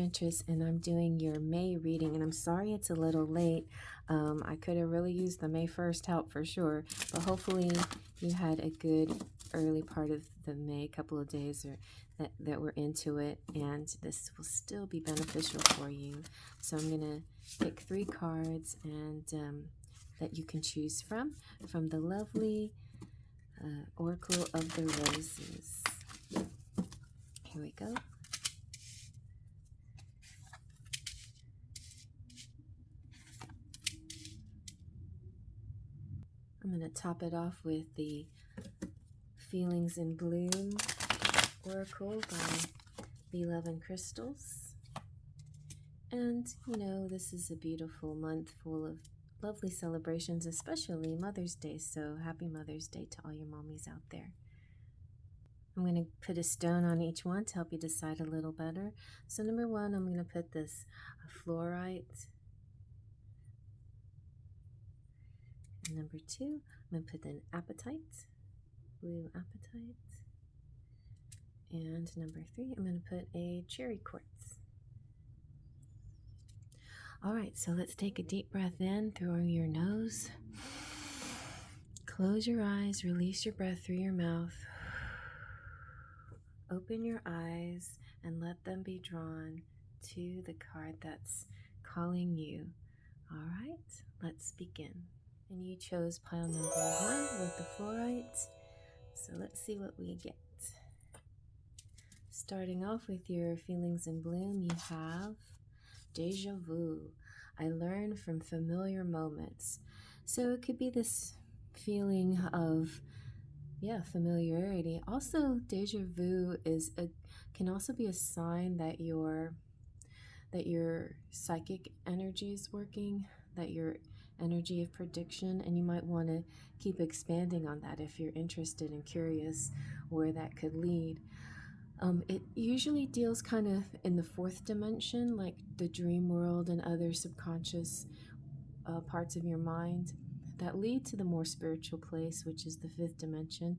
Enchantress, and I'm doing your May reading, and I'm sorry it's a little late. I could have really used the May 1st help for sure, but hopefully you had a good early part of the May, couple of days that we're into it, and this will still be beneficial for you. So I'm going to pick 3 cards and that you can choose from the lovely Oracle of the Roses. Here we go. I'm going to top it off with the Feelings in Bloom Oracle by Love and Crystals. And, you know, this is a beautiful month full of lovely celebrations, especially Mother's Day. So happy Mother's Day to all your mommies out there. I'm going to put a stone on each one to help you decide a little better. So number 1, I'm going to put this Flourite. And number 2, I'm going to put an Apatite, blue Apatite. And number 3, I'm going to put a cherry quartz. All right, so let's take a deep breath in through your nose. Close your eyes, release your breath through your mouth. Open your eyes and let them be drawn to the card that's calling you. All right, let's begin. And you chose pile number 1 with the Flourite. So let's see what we get. Starting off with your Feelings in Bloom, you have Deja Vu. I learn from familiar moments. So it could be this feeling of, familiarity. Also, Deja Vu can also be a sign that your psychic energy is working, that your energy of prediction, and you might want to keep expanding on that if you're interested and curious where that could lead. It usually deals kind of in the 4th dimension, like the dream world and other subconscious parts of your mind that lead to the more spiritual place, which is the 5th dimension.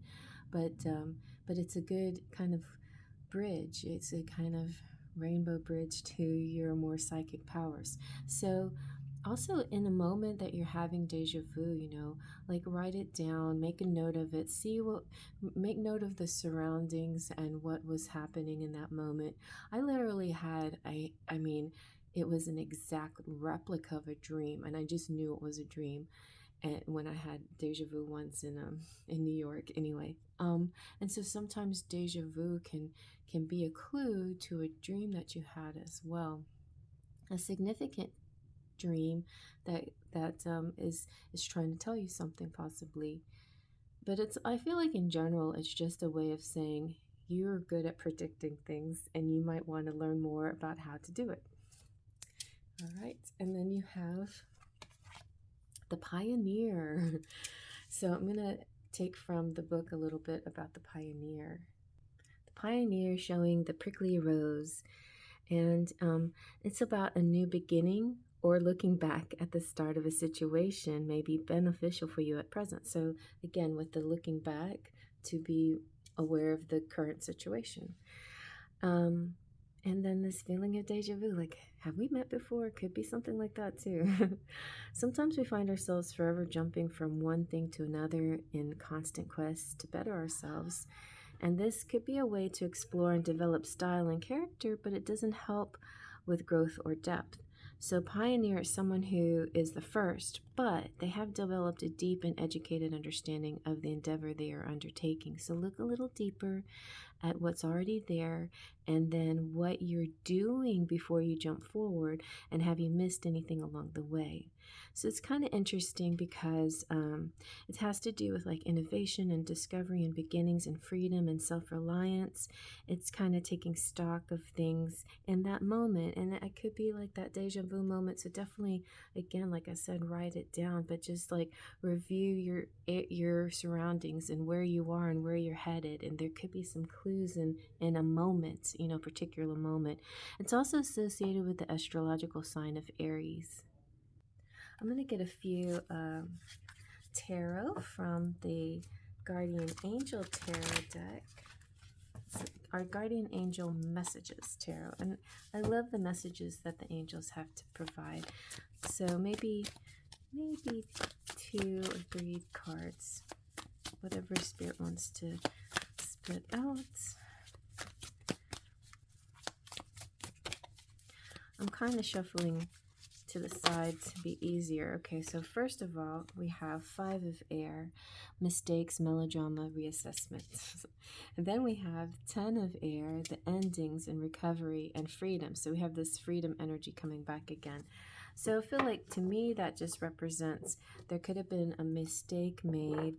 But it's a good kind of bridge. It's a kind of rainbow bridge to your more psychic powers. So also in a moment that you're having deja vu, you know, like write it down, make a note of it, make note of the surroundings and what was happening in that moment. I literally had, I mean, it was an exact replica of a dream, and I just knew it was a dream. And when I had deja vu once in New York, anyway. And so sometimes deja vu can be a clue to a dream that you had as well, a significant dream that is trying to tell you something possibly. But I feel like in general it's just a way of saying you're good at predicting things and you might want to learn more about how to do it. All right, and then you have the Pioneer. So I'm gonna take from the book a little bit about the Pioneer. The Pioneer showing the prickly rose, and it's about a new beginning or looking back at the start of a situation may be beneficial for you at present. So again, with the looking back, to be aware of the current situation. And then this feeling of deja vu, like, have we met before? Could be something like that too. Sometimes we find ourselves forever jumping from one thing to another in constant quest to better ourselves. And this could be a way to explore and develop style and character, but it doesn't help with growth or depth. So Pioneer is someone who is the first, but they have developed a deep and educated understanding of the endeavor they are undertaking. So look a little deeper at what's already there, and then what you're doing before you jump forward, and have you missed anything along the way. So it's kind of interesting because it has to do with like innovation and discovery and beginnings and freedom and self-reliance. It's kind of taking stock of things in that moment, and it could be like that deja vu moment. So definitely, again, like I said, write it down, but just like review your surroundings and where you are and where you're headed, and there could be some clues in a moment, you know, particular moment. It's also associated with the astrological sign of Aries. I'm going to get a few tarot from the Guardian Angel Tarot deck. our guardian angel messages tarot, and I love the messages that the angels have to provide. So maybe 2 or 3 cards, whatever Spirit wants to spit out. I'm kind of shuffling to the side to be easier. Okay, so first of all, we have 5 of air, mistakes, melodrama, reassessment. And then we have 10 of air, the endings and recovery and freedom. So we have this freedom energy coming back again. So I feel like, to me, that just represents there could have been a mistake made,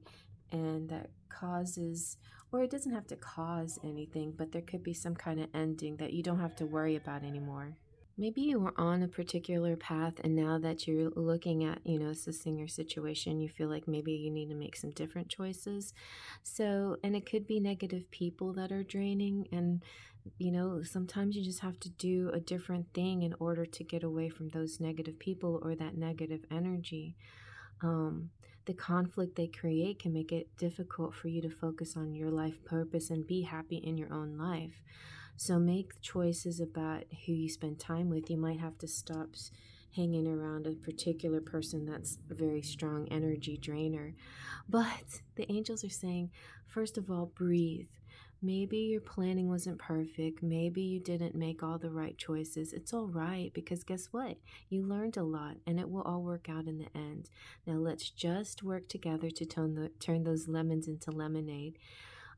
and that causes, or it doesn't have to cause anything, but there could be some kind of ending that you don't have to worry about anymore. Maybe you were on a particular path, and now that you're looking at, assessing your situation, you feel like maybe you need to make some different choices. So, and it could be negative people that are draining, and, sometimes you just have to do a different thing in order to get away from those negative people or that negative energy. Um, the conflict they create can make it difficult for you to focus on your life purpose and be happy in your own life. So make choices about who you spend time with. You might have to stop hanging around a particular person that's a very strong energy drainer. But the angels are saying, first of all, breathe. Maybe your planning wasn't perfect. Maybe you didn't make all the right choices. It's all right, because guess what? You learned a lot, and it will all work out in the end. Now let's just work together to turn those lemons into lemonade.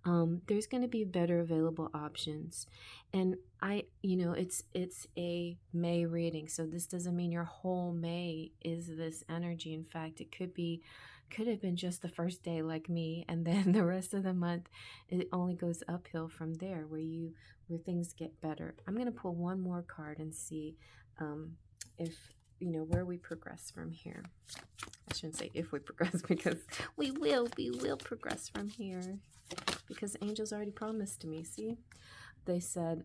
There's going to be better available options. And it's a May reading, so this doesn't mean your whole May is this energy. In fact, it could have been just the first day, like me, and then the rest of the month it only goes uphill from there, where things get better. I'm going to pull one more card and see if where we progress from here. I shouldn't say if we progress, because we will progress from here, because angels already promised to me. See, they say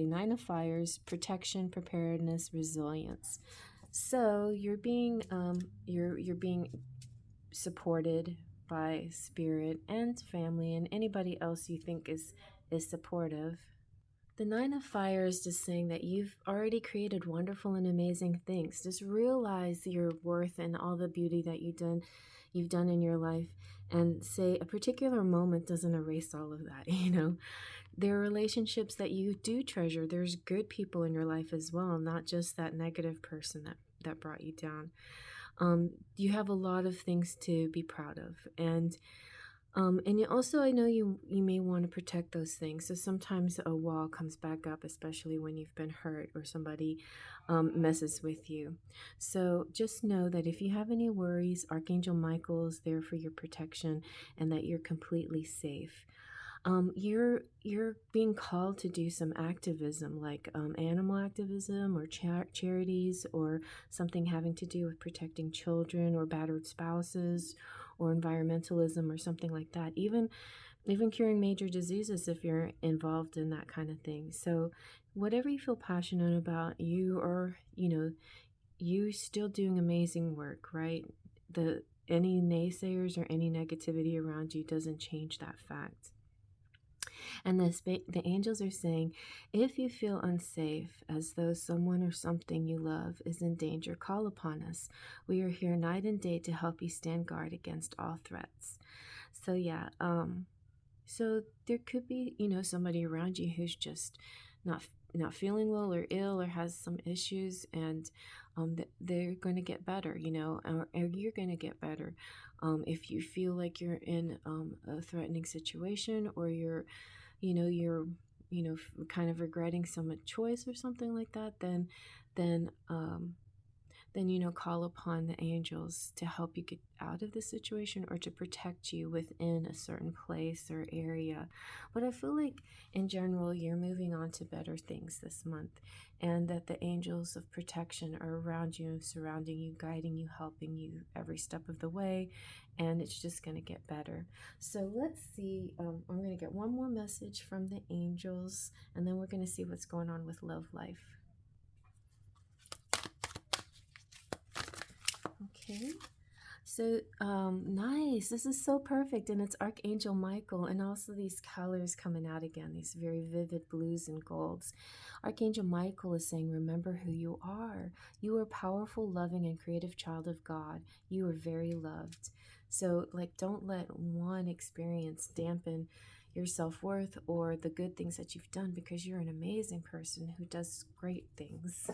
9 of fires, protection, preparedness, resilience. So you're being you're being supported by spirit and family and anybody else you think is supportive. The 9 of fire is just saying that you've already created wonderful and amazing things. Just realize your worth and all the beauty that you've done in your life, and say a particular moment doesn't erase all of that. There are relationships that you do treasure. There's good people in your life as well, not just that negative person that brought you down. You have a lot of things to be proud of, and you also, I know you may want to protect those things. So sometimes a wall comes back up, especially when you've been hurt or somebody messes with you. So just know that if you have any worries, Archangel Michael is there for your protection, and that you're completely safe. You're being called to do some activism, like animal activism or charities, or something having to do with protecting children or battered spouses, or environmentalism or something like that. Even curing major diseases, if you're involved in that kind of thing. So whatever you feel passionate about, you still doing amazing work, right? Any naysayers or any negativity around you doesn't change that fact. And the angels are saying, if you feel unsafe, as though someone or something you love is in danger, call upon us. We are here night and day to help you stand guard against all threats. So yeah, so there could be, somebody around you who's just not feeling well or ill or has some issues, and they're going to get better, or you're going to get better. If you feel like you're in a threatening situation, or you're kind of regretting some choice or something like that, then call upon the angels to help you get out of the situation, or to protect you within a certain place or area. But I feel like in general you're moving on to better things this month, and that the angels of protection are around you, surrounding you, guiding you, helping you every step of the way, and it's just going to get better. So let's see, I'm going to get one more message from the angels, and then we're going to see what's going on with love life. Okay, So nice. This is so perfect. And it's Archangel Michael, and also these colors coming out again, these very vivid blues and golds. Archangel Michael is saying, remember who you are. You are a powerful, loving, and creative child of God. You are very loved. So, like, don't let one experience dampen your self-worth or the good things that you've done, because you're an amazing person who does great things.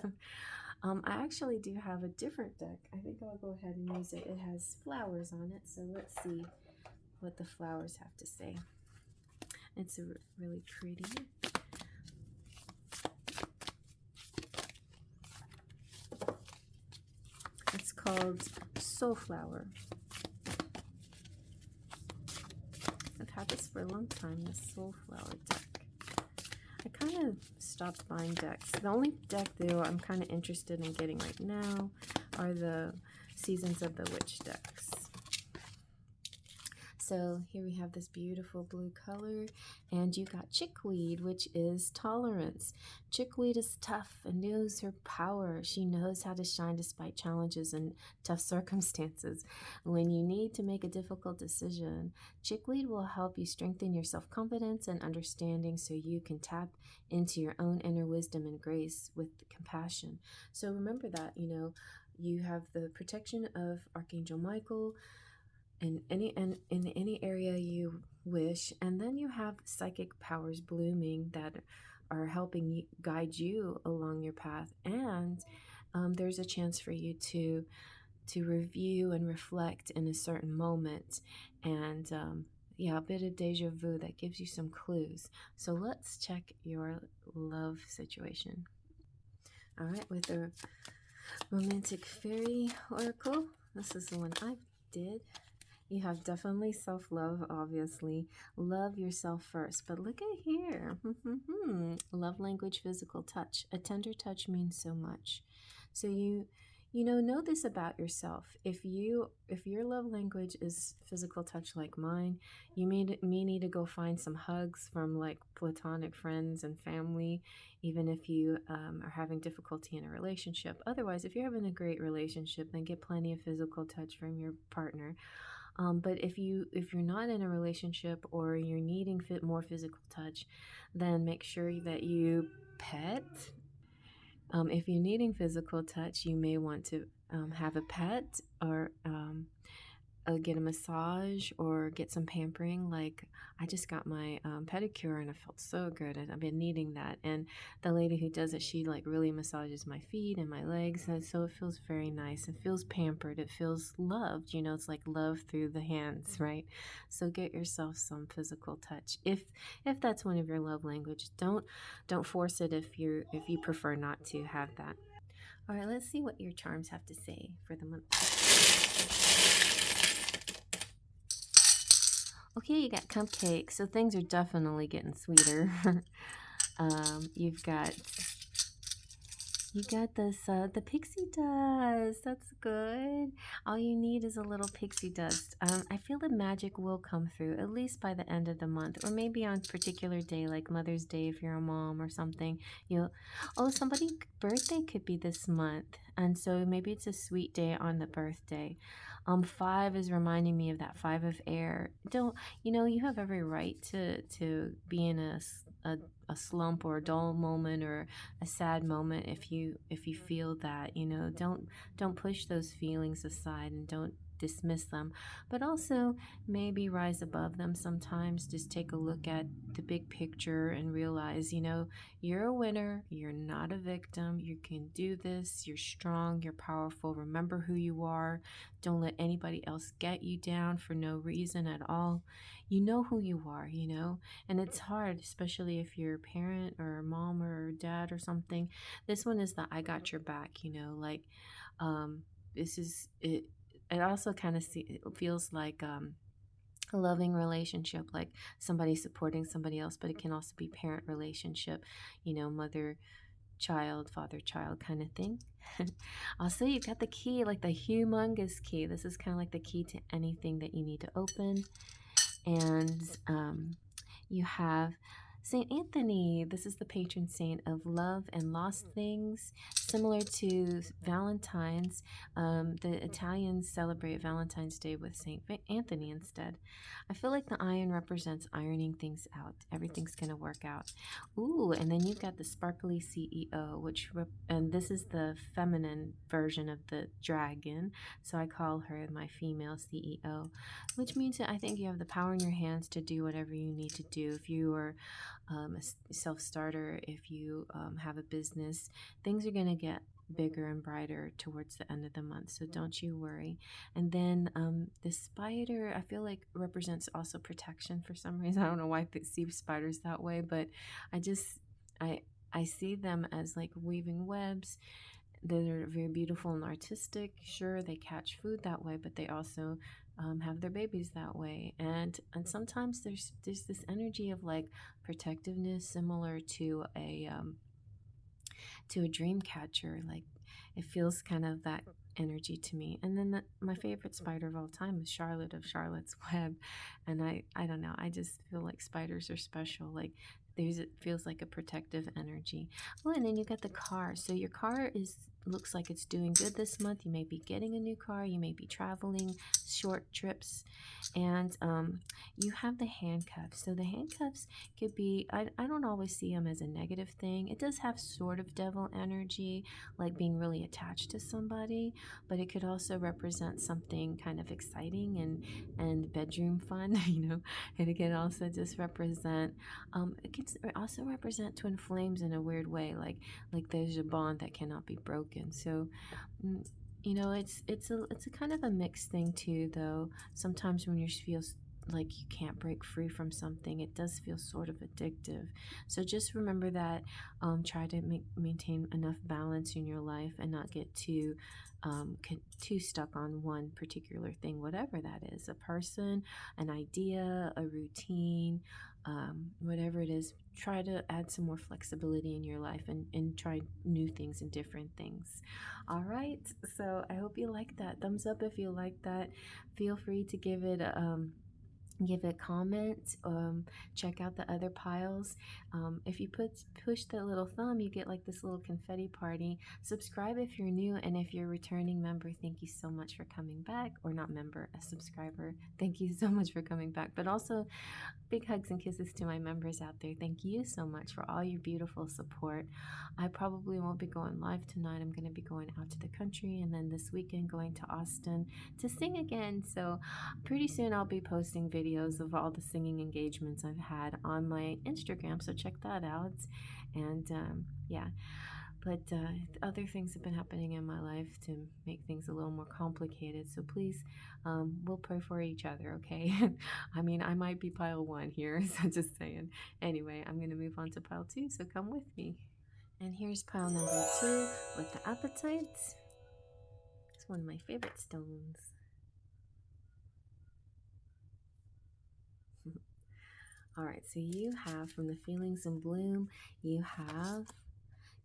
I actually do have a different deck. I think I'll go ahead and use it. It has flowers on it, so let's see what the flowers have to say. It's really pretty. It's called Soulflower. I've had this for a long time, this Soulflower deck. I kind of stopped buying decks. The only deck, though, I'm kind of interested in getting right now are the Seasons of the Witch decks. So here we have this beautiful blue color, and you got Chickweed, which is tolerance. Chickweed is tough and knows her power. She knows how to shine despite challenges and tough circumstances. When you need to make a difficult decision, Chickweed will help you strengthen your self-confidence and understanding so you can tap into your own inner wisdom and grace with compassion. So remember that, you have the protection of Archangel Michael, in any area you wish, and then you have psychic powers blooming that are helping you guide you along your path, and there's a chance for you to review and reflect in a certain moment, and yeah, a bit of deja vu that gives you some clues. So let's check your love situation. All right, with the romantic fairy oracle, this is the one I did. You have definitely self-love, obviously. Love yourself first. But look at here. Love language, physical touch. A tender touch means so much. So know this about yourself. If your love language is physical touch like mine, you may need to go find some hugs from like platonic friends and family, even if you are having difficulty in a relationship. Otherwise, if you're having a great relationship, then get plenty of physical touch from your partner. But if you're not in a relationship or you're needing more physical touch, then make sure that you pet. If you're needing physical touch, you may want to have a pet, or get a massage or get some pampering. Like, I just got my pedicure and I felt so good. I've been needing that. And the lady who does it, she like really massages my feet and my legs, and so it feels very nice. It feels pampered. It feels loved. It's like love through the hands, right? So get yourself some physical touch if that's one of your love languages. Don't force it if you prefer not to have that. All right, let's see what your charms have to say for the month. Okay, you got cupcakes, so things are definitely getting sweeter. You got this, the pixie dust. That's good. All you need is a little pixie dust. I feel the magic will come through, at least by the end of the month, or maybe on a particular day, like Mother's Day if you're a mom or something. Somebody's birthday could be this month, and so maybe it's a sweet day on the birthday. 5 is reminding me of that 5 of air. You have every right to be in a slump or a dull moment or a sad moment. If you feel that, don't push those feelings aside and don't dismiss them, but also maybe rise above them sometimes. Just take a look at the big picture and realize, you're a winner. You're not a victim. You can do this. You're strong. You're powerful. Remember who you are. Don't let anybody else get you down for no reason at all. You know who you are, and it's hard, especially if you're a parent or a mom or a dad or something. This one is the I got your back, this is it. It also kind of feels like a loving relationship, like somebody supporting somebody else, but it can also be parent relationship, mother child, father child kind of thing. Also, you got the key, like the humongous key. This is kind of like the key to anything that you need to open. And you have Saint Anthony, this is the patron saint of love and lost things, similar to Valentine's. The Italians celebrate Valentine's Day with Saint Anthony instead. I feel like the iron represents ironing things out. Everything's going to work out. Ooh, and then you've got the sparkly CEO, and this is the feminine version of the dragon. So I call her my female CEO, which means that I think you have the power in your hands to do whatever you need to do. If you are a self-starter, if you have a business, things are going to get bigger and brighter towards the end of the month, so don't you worry. And then the spider, I feel like, represents also protection for some reason. I don't know why I see spiders that way, but I see them as like weaving webs. They're very beautiful and artistic. Sure, they catch food that way, but they also have their babies that way. And sometimes there's this energy of like protectiveness, similar to a dream catcher. Like, it feels kind of that energy to me. And then my favorite spider of all time is Charlotte of Charlotte's Web. And I don't know, I just feel like spiders are special. Like, it feels like a protective energy. Oh, and then you got the car. So your car looks like it's doing good this month. You may be getting a new car. You may be traveling short trips. And you have the handcuffs. So the handcuffs could be, I don't always see them as a negative thing. It does have sort of devil energy, like being really attached to somebody, but it could also represent something kind of exciting and bedroom fun, and it can also just represent, it can also represent twin flames in a weird way, like there's a bond that cannot be broken. So it's a kind of a mixed thing too, though. Sometimes when you feel like you can't break free from something, it does feel sort of addictive. So just remember that. Try to maintain enough balance in your life and not get too stuck on one particular thing, whatever that is, a person, an idea, a routine, whatever it is. Try to add some more flexibility in your life and try new things and different things. All right, so I hope you like that. Thumbs up if you like that. Feel free to give it a comment. Check out the other piles. If you push the little thumb, you get like this little confetti party. Subscribe if you're new, and if you're a returning member, thank you so much for coming back. Or not member, a subscriber, thank you so much for coming back. But also big hugs and kisses to my members out there. Thank you so much for all your beautiful support. I probably won't be going live tonight. I'm going to be going out to the country, and then this weekend going to Austin to sing again. So pretty soon I'll be posting videos of all the singing engagements I've had on my Instagram, so check that out. And yeah, but other things have been happening in my life to make things a little more complicated, so please, we'll pray for each other, okay? I mean, I might be pile 1 here, so just saying. Anyway, I'm going to move on to pile 2, so come with me. And here's pile number 2 with the Apatite. It's one of my favorite stones. All right, so you have, from the Feelings in Bloom, you have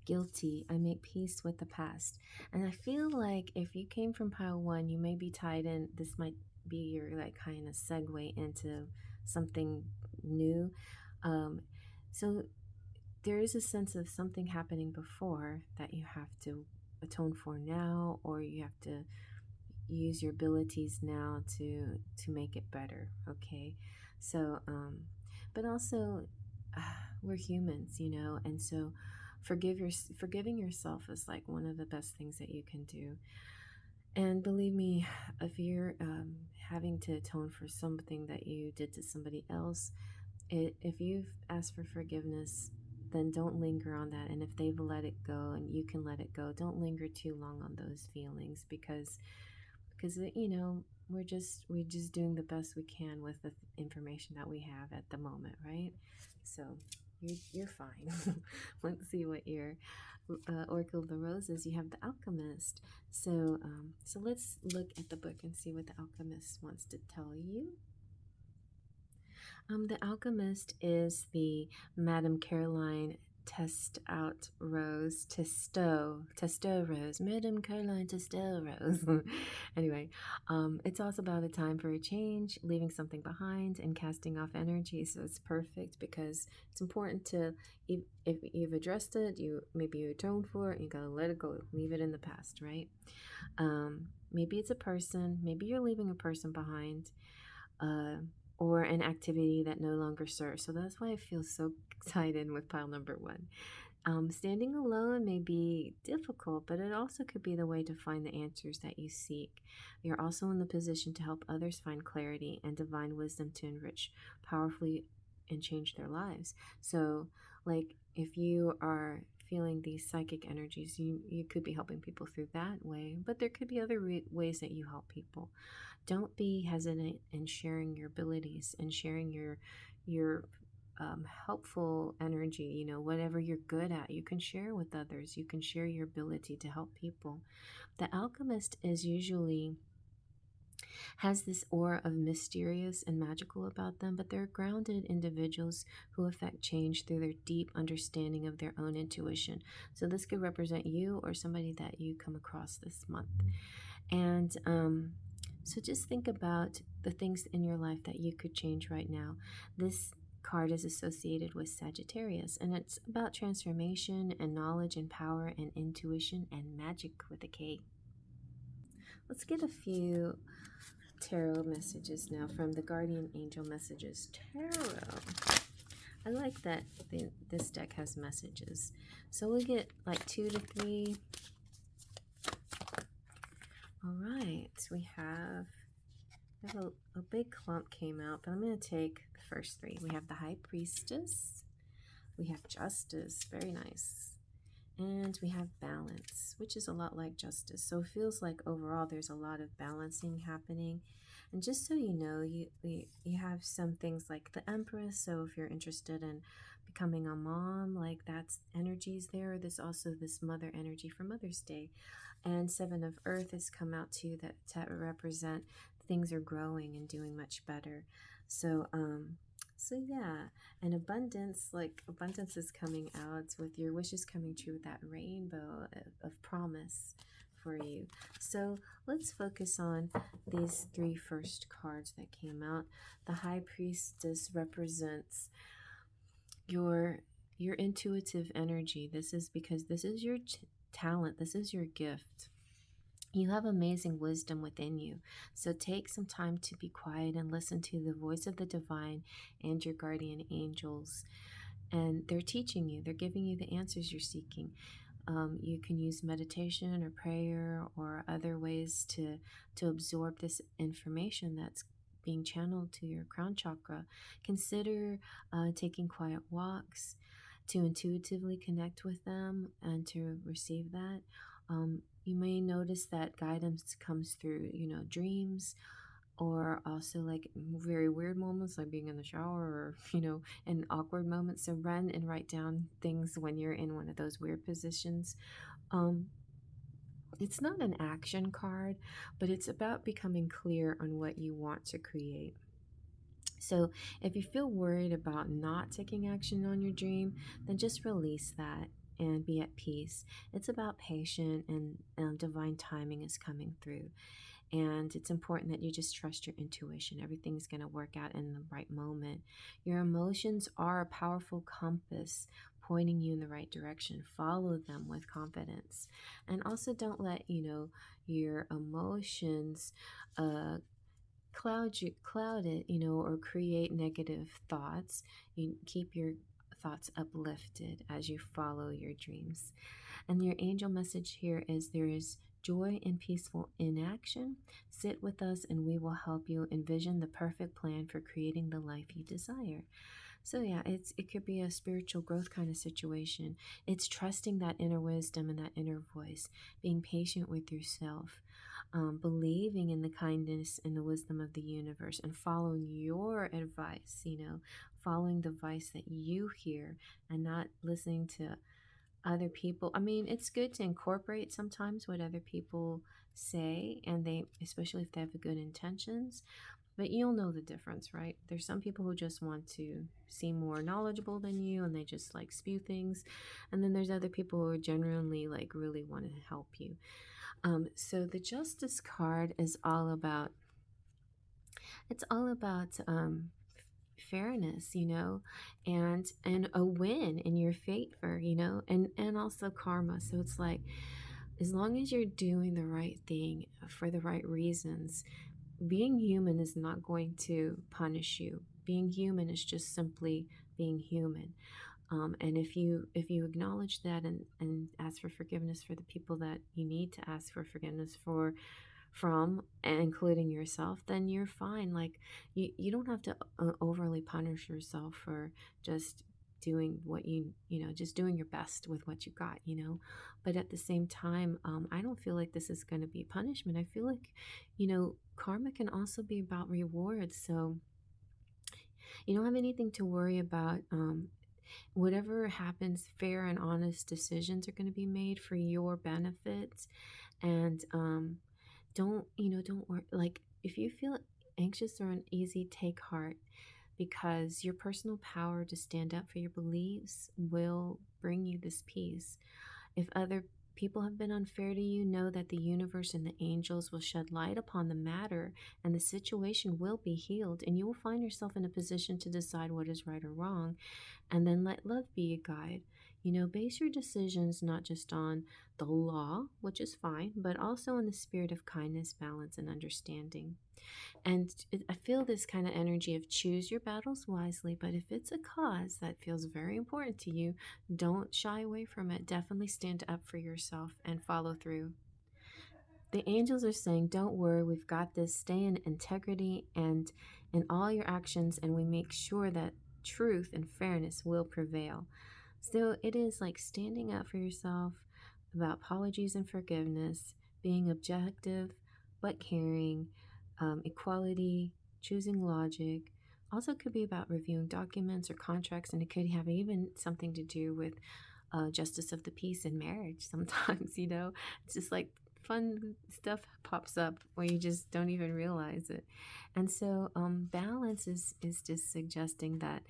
Guilty. I make peace with the past. And I feel like if you came from pile 1, you may be tied in. This might be your like kind of segue into something new. So there is a sense of something happening before that you have to atone for now, or you have to use your abilities now to make it better. Okay, so but also we're humans, and so forgiving yourself is like one of the best things that you can do. And believe me, if you're having to atone for something that you did to somebody else, if you've asked for forgiveness, then don't linger on that. And if they've let it go and you can let it go, don't linger too long on those feelings, because we're just doing the best we can with the information that we have at the moment, right? So you're fine. Let's see what your Oracle of the Rose is. You have the Alchemist. So let's look at the book and see what the Alchemist wants to tell you. The Alchemist is the Madame Caroline Testo Rose, Madame Caroline Testo Rose. Anyway, it's also about a time for a change, leaving something behind and casting off energy. So it's perfect because it's important to, if you've addressed it, maybe you atoned for it, you gotta let it go, leave it in the past, right? Maybe it's a person, maybe you're leaving a person behind, or an activity that no longer serves. So that's why I feel so excited with pile number 1. Standing alone may be difficult, but it also could be the way to find the answers that you seek. You're also in the position to help others find clarity and divine wisdom to enrich powerfully and change their lives. So, like, if you are feeling these psychic energies, you could be helping people through that way, but there could be other ways that you help people. Don't be hesitant in sharing your abilities and sharing your helpful energy. Whatever you're good at, you can share with others. You can share your ability to help people. The alchemist is usually has this aura of mysterious and magical about them, but they're grounded individuals who affect change through their deep understanding of their own intuition. So this could represent you or somebody that you come across this month. And so just think about the things in your life that you could change right now. This card is associated with Sagittarius, and it's about transformation and knowledge and power and intuition and magic with a K. Let's get a few tarot messages now from the Guardian Angel Messages Tarot. I like that this deck has messages. So we'll get like 2 to 3. All right, we have a big clump came out, but I'm going to take the first 3. We have the High Priestess, we have Justice, very nice, and we have Balance, which is a lot like Justice. So it feels like overall there's a lot of balancing happening. And just so you know, you have some things like the Empress. So if you're interested in becoming a mom, like that's energies there. There's also this mother energy for Mother's Day. And 7 of Earth has come out too, that to represent things are growing and doing much better. So yeah, and abundance, like abundance is coming out with your wishes coming true with that rainbow of promise for you. So let's focus on these 3 first cards that came out. The High Priestess represents your intuitive energy. This is because this is your talent. This is your gift. You have amazing wisdom within you. So take some time to be quiet and listen to the voice of the divine and your guardian angels. And they're teaching you. They're giving you the answers you're seeking. You can use meditation or prayer or other ways to absorb this information that's being channeled to your crown chakra. Consider taking quiet walks to intuitively connect with them and to receive that. You may notice that guidance comes through, dreams, or also like very weird moments like being in the shower, or in awkward moments. So run and write down things when you're in one of those weird positions. It's not an action card, but it's about becoming clear on what you want to create. So if you feel worried about not taking action on your dream, then just release that and be at peace. It's about patience, and divine timing is coming through. And it's important that you just trust your intuition. Everything's going to work out in the right moment. Your emotions are a powerful compass pointing you in the right direction. Follow them with confidence. And also don't let, your emotions cloud it, or create negative thoughts. You keep your thoughts uplifted as you follow your dreams. And your angel message here is there is joy and peaceful inaction. Sit with us and we will help you envision the perfect plan for creating the life you desire. So yeah, it could be a spiritual growth kind of situation. It's trusting that inner wisdom and that inner voice, being patient with yourself, believing in the kindness and the wisdom of the universe, and following your advice, following the advice that you hear and not listening to other people. I mean, it's good to incorporate sometimes what other people say, and especially if they have good intentions, but you'll know the difference, right? There's some people who just want to seem more knowledgeable than you and they just like spew things. And then there's other people who are genuinely like really want to help you. So the Justice card is all about, it's all about fairness, and a win in your favor, and also karma. So it's like, as long as you're doing the right thing for the right reasons, being human is not going to punish you. Being human is just simply being human. And if you acknowledge that, and ask for forgiveness for the people that you need to ask for forgiveness from, including yourself, then you're fine. Like, you don't have to overly punish yourself for just doing what just doing your best with what you got, but at the same time, I don't feel like this is going to be punishment. I feel like, karma can also be about rewards. So you don't have anything to worry about. Whatever happens, fair and honest decisions are going to be made for your benefit. And don't worry. Like, if you feel anxious or uneasy, take heart, because your personal power to stand up for your beliefs will bring you this peace. If other people have been unfair to you, know that the universe and the angels will shed light upon the matter, and the situation will be healed, and you will find yourself in a position to decide what is right or wrong. And then let love be a guide. Base your decisions not just on the law, which is fine, but also in the spirit of kindness, balance, and understanding. And I feel this kind of energy of choose your battles wisely, but if it's a cause that feels very important to you, don't shy away from it. Definitely stand up for yourself and follow through. The angels are saying, don't worry, we've got this. Stay in integrity and in all your actions, and we make sure that truth and fairness will prevail. So it is like standing up for yourself, about apologies and forgiveness, being objective but caring, equality, choosing logic. Also, could be about reviewing documents or contracts, and it could have even something to do with justice of the peace in marriage. Sometimes, it's just like fun stuff pops up where you just don't even realize it. And so, balance is just suggesting that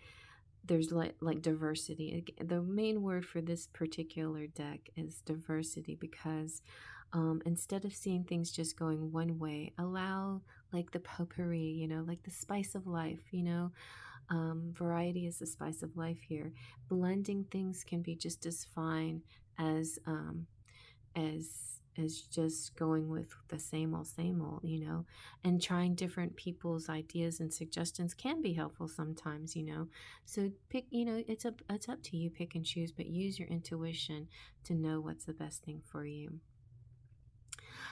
there's like diversity. The main word for this particular deck is diversity, because instead of seeing things just going one way, allow like the potpourri, like the spice of life. Variety is the spice of life here. Blending things can be just as fine as as just going with the same old, and trying different people's ideas and suggestions can be helpful sometimes, so pick, it's up to you, pick and choose, but use your intuition to know what's the best thing for you.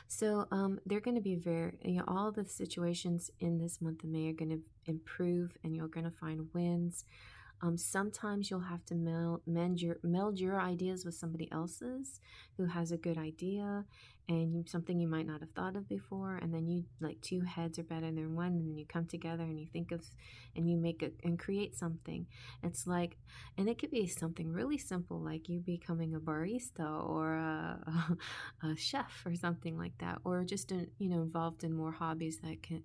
So they're going to be very, all the situations in this month of May are going to improve, and you're going to find wins. Sometimes you'll have to meld your ideas with somebody else's who has a good idea, and something you might not have thought of before, and then you, like, two heads are better than one, and then you come together and you think of, and you make it and create something. It's like, and it could be something really simple, like you becoming a barista or a chef or something like that, or just involved in more hobbies that can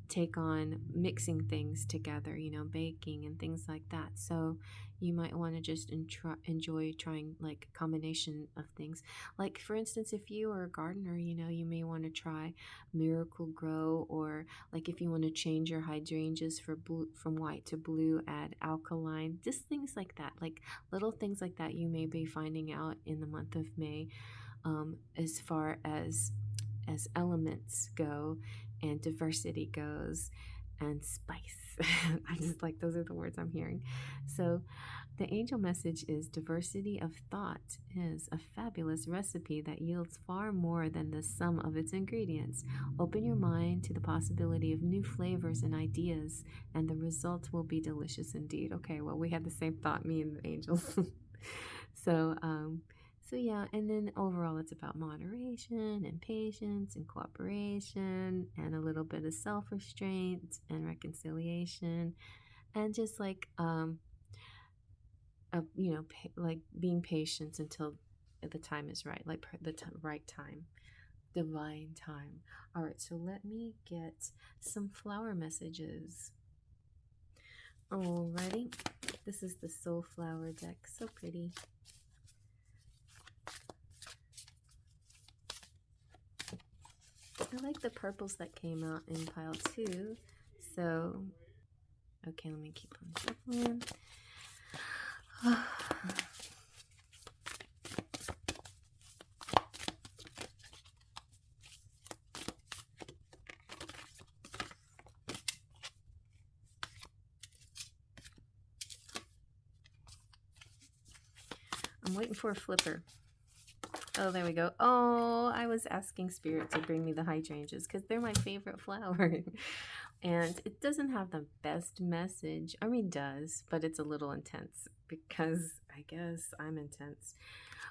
take on mixing things together, baking and things like that. So you might want to just enjoy trying like a combination of things. Like, for instance, if you are a gardener, you may want to try Miracle Grow, or like if you want to change your hydrangeas from white to blue, add alkaline, just things like that, like little things like that you may be finding out in the month of May, as far as elements go and diversity goes and spice. I just like, those are the words I'm hearing. So the angel message is, diversity of thought is a fabulous recipe that yields far more than the sum of its ingredients. Open your mind to the possibility of new flavors and ideas, and the result will be delicious indeed. Okay, well, we had the same thought, me and the angels. so so yeah, and then overall it's about moderation and patience and cooperation and a little bit of self-restraint and reconciliation, and just like like being patient until the time is right, like right time. divine time. All right, so let me get some flower messages. Alrighty, this is the Soulflower deck, so pretty. I like the purples that came out in pile 2. So, okay, let me keep on shuffling. I'm waiting for a flipper. Oh, there we go. Oh, I was asking Spirit to bring me the hydrangeas because they're my favorite flower. And it doesn't have the best message. I mean, it does, but it's a little intense because I guess I'm intense.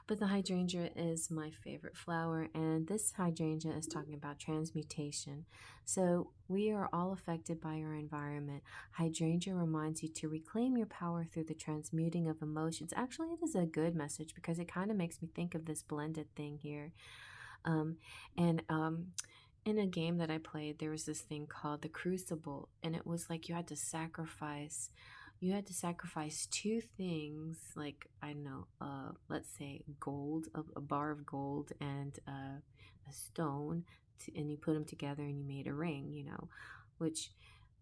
But the hydrangea is my favorite flower, and this hydrangea is talking about transmutation. So we are all affected by our environment. Hydrangea reminds you to reclaim your power through the transmuting of emotions. Actually, it is a good message because it kind of makes me think of this blended thing here. And in a game that I played, there was this thing called the Crucible, and it was like you had to sacrifice. You had to sacrifice 2 things, like, I don't know, let's say gold, a bar of gold, and a stone, and you put them together and you made a ring, you know, which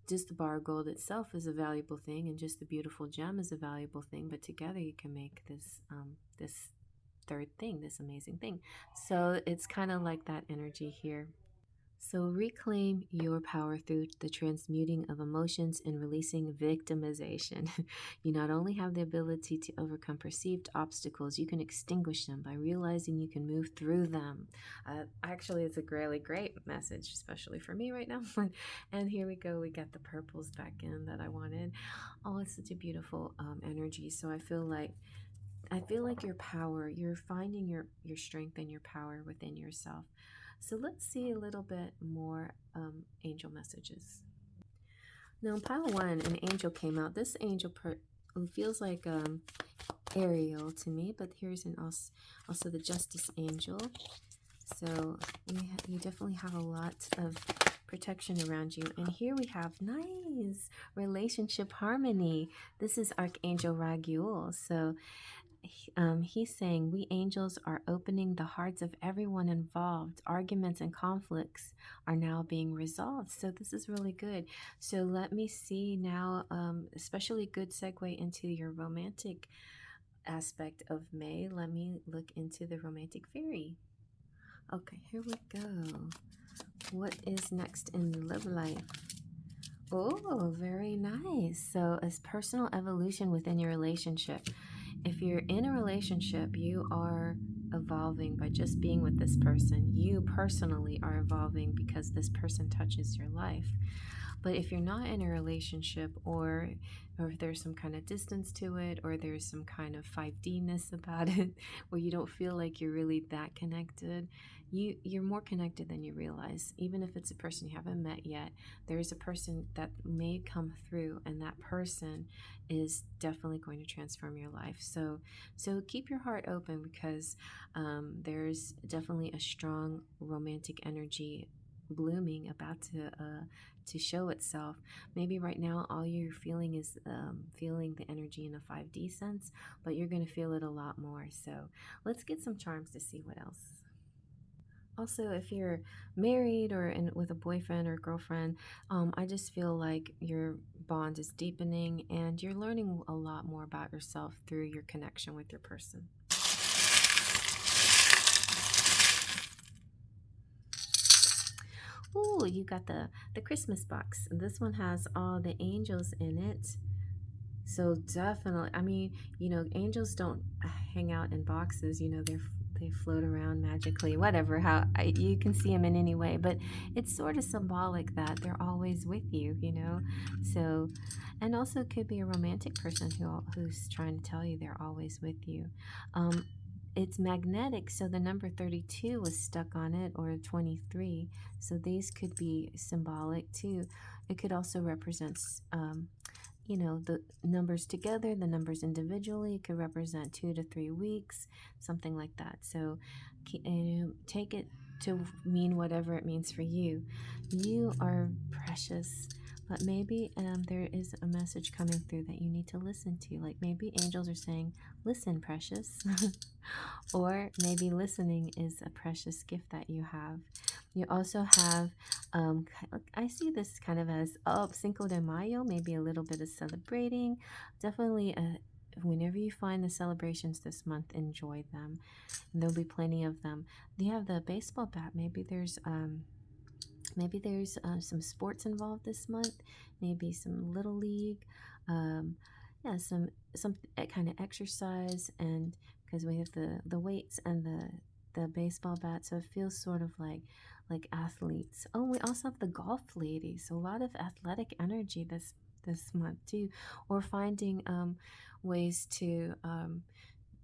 just the bar of gold itself is a valuable thing, and just the beautiful gem is a valuable thing, but together you can make this this third thing, this amazing thing. So it's kind of like that energy here. So reclaim your power through the transmuting of emotions and releasing victimization. You not only have the ability to overcome perceived obstacles, you can extinguish them by realizing you can move through them. Actually, it's a really great message, especially for me right now. And here we go. We got the purples back in that I wanted. Oh, it's such a beautiful energy. So I feel like your power, you're finding your strength and your power within yourself. So let's see a little bit more angel messages. Now in pile 1, an angel came out. This angel feels like Ariel to me, but here's also the Justice Angel. So you definitely have a lot of protection around you. And here we have nice relationship harmony. This is Archangel Raguel. So he's saying, we angels are opening the hearts of everyone involved. Arguments and conflicts are now being resolved. So this is really good. So let me see now, especially good segue into your romantic aspect of May. Let me look into the romantic fairy. Okay, here we go. What is next in love life? Oh, very nice. So it's personal evolution within your relationship. If you're in a relationship, you are evolving by just being with this person. You personally are evolving because this person touches your life. But if you're not in a relationship, or if there's some kind of distance to it, or there's some kind of 5D-ness about it, where you don't feel like you're really that connected, you're more connected than you realize. Even if it's a person you haven't met yet, there's a person that may come through, and that person is definitely going to transform your life. So keep your heart open, because there's definitely a strong romantic energy blooming, about to show itself. Maybe right now all you're feeling is feeling the energy in a 5D sense, but you're going to feel it a lot more. So let's get some charms to see what else. Also, if you're married or with a boyfriend or girlfriend, I just feel like your bond is deepening, and you're learning a lot more about yourself through your connection with your person. Ooh, you got the Christmas box. This one has all the angels in it. So definitely, I mean, angels don't hang out in boxes. They float around magically, whatever. You can see them in any way, but it's sort of symbolic that they're always with you. So, and also it could be a romantic person who's trying to tell you they're always with you. It's magnetic, so the number 32 was stuck on it, or 23. So these could be symbolic too. It could also represent the numbers together, the numbers individually. It could represent 2 to 3 weeks, something like that. So take it to mean whatever it means for you. You are precious, but maybe there is a message coming through that you need to listen to. Like maybe angels are saying, listen, precious. Or maybe listening is a precious gift that you have. You also have, I see this kind of as, Cinco de Mayo, maybe a little bit of celebrating. Definitely, whenever you find the celebrations this month, enjoy them. And there'll be plenty of them. You have the baseball bat. Maybe there's some sports involved this month. Maybe some little league. Um, yeah, some kind of exercise, and because we have the weights and the baseball bat, so it feels sort of like athletes. Oh, we also have the golf lady, so a lot of athletic energy this month too, or finding ways to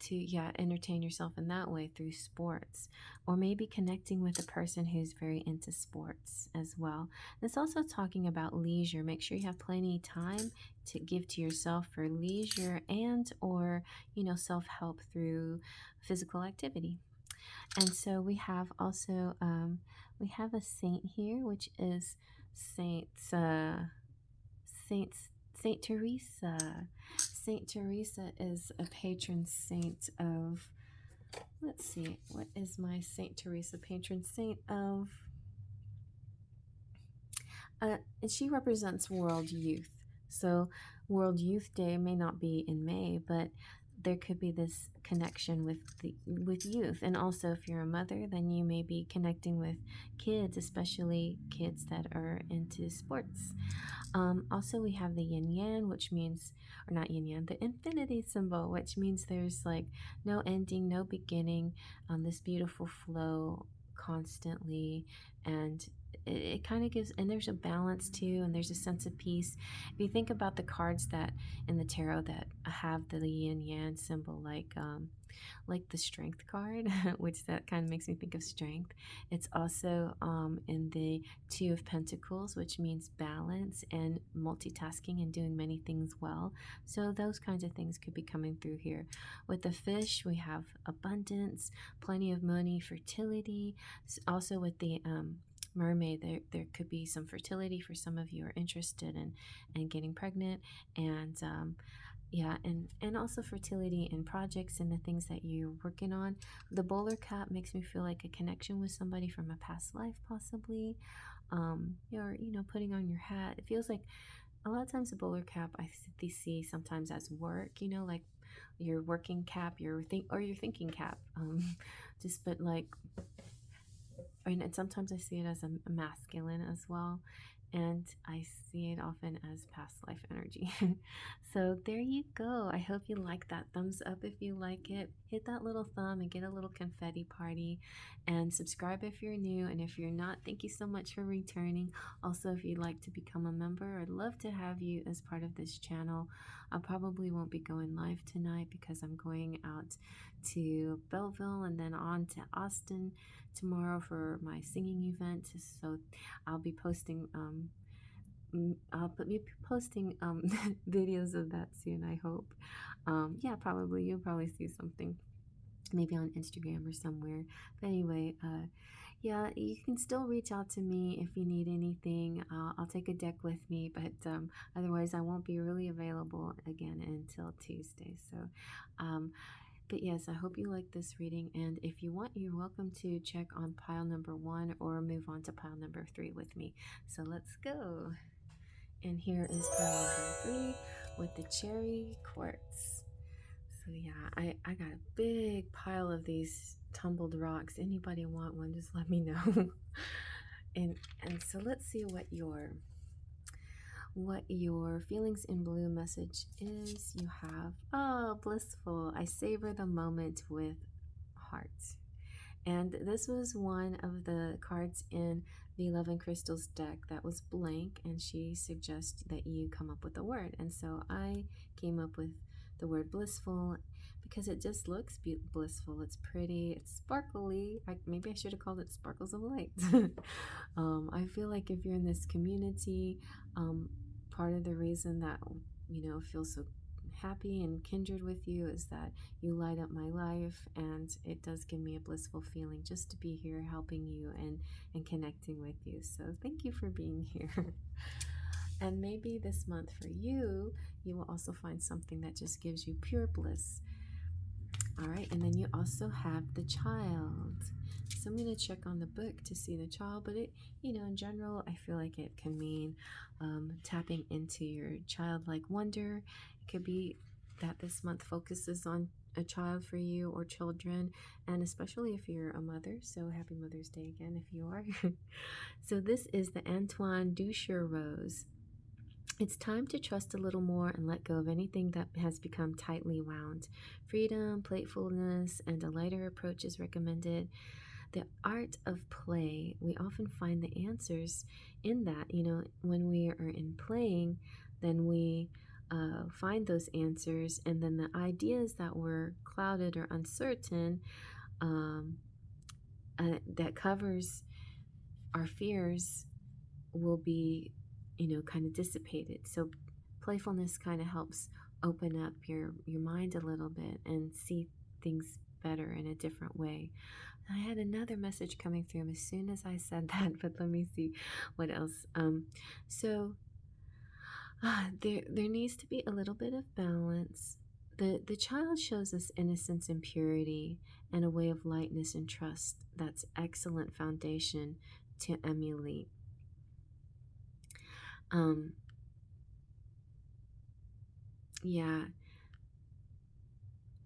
yeah, entertain yourself in that way through sports, or maybe connecting with a person who's very into sports as well. It's also talking about leisure. Make sure you have plenty of time to give to yourself for leisure and or self-help through physical activity. And so we have also we have a saint here, which is saint Saint Saint Teresa. Saint Teresa is a patron saint of, let's see, what is my Saint Teresa patron saint of? And she represents World Youth. So World Youth Day may not be in May, but there could be this connection with youth. And also, if you're a mother, then you may be connecting with kids, especially kids that are into sports. Also, we have the yin yang, which means, or not yin yang, the infinity symbol, which means there's like no ending, no beginning, this beautiful flow constantly. And it kind of gives, and there's a balance too, and there's a sense of peace. If you think about the cards that in the tarot that have the yin yang symbol, like the strength card, which that kind of makes me think of strength. It's also in the Two of Pentacles, which means balance and multitasking and doing many things well. So those kinds of things could be coming through here. With the fish, we have abundance, plenty of money, fertility. Also with the mermaid, there could be some fertility for some of you who are interested in getting pregnant, and yeah, and also fertility and projects and the things that you're working on. The bowler cap makes me feel like a connection with somebody from a past life, possibly. Or putting on your hat. It feels like a lot of times the bowler cap see sometimes as work. Like your working cap, your thinking cap. Just but like, and sometimes I see it as a masculine as well, and I see it often as past life energy. So there you go. I hope you like that. Thumbs up if you like it. Hit that little thumb and get a little confetti party, and subscribe if you're new, and if you're not, thank you so much for returning. Also, if you'd like to become a member, I'd love to have you as part of this channel. I probably won't be going live tonight because I'm going out to Belleville and then on to Austin tomorrow for my singing event. So I'll be posting be posting videos of that soon, I hope. Yeah, probably you'll probably see something maybe on Instagram or somewhere. But anyway, yeah, you can still reach out to me if you need anything. I'll take a deck with me, but otherwise I won't be really available again until Tuesday. So but yes, I hope you like this reading, and if you want, you're welcome to check on pile number 1 or move on to pile number 3 with me. So let's go. And here is pile number 3 with the cherry quartz. So yeah, I got a big pile of these tumbled rocks. Anybody want one, just let me know. and so let's see what your feelings in blue message is. You have, blissful. I savor the moment with heart. And this was one of the cards in the Love and Crystals deck that was blank, and she suggests that you come up with a word. And so I came up with the word blissful because it just looks blissful. It's pretty, it's sparkly. Maybe I should have called it sparkles of light. I feel like if you're in this community, part of the reason that feels so happy and kindred with you is that you light up my life, and it does give me a blissful feeling just to be here helping you and connecting with you. So thank you for being here. And maybe this month for you, you will also find something that just gives you pure bliss. All right, and then you also have the child. So I'm going to check on the book to see the child, but it, in general, I feel like it can mean tapping into your childlike wonder. It could be that this month focuses on a child for you or children, and especially if you're a mother. So happy Mother's Day again if you are. So this is the Antoine Ducheur Rose. It's time to trust a little more and let go of anything that has become tightly wound. Freedom, playfulness, and a lighter approach is recommended. The art of play, we often find the answers in that. When we are in playing, then we find those answers, and then the ideas that were clouded or uncertain, that covers our fears, will be kind of dissipated. So playfulness kind of helps open up your mind a little bit and see things better in a different way. I had another message coming through as soon as I said that, but let me see what else. There needs to be a little bit of balance. The child shows us innocence and purity and a way of lightness and trust. That's excellent foundation to emulate. Yeah,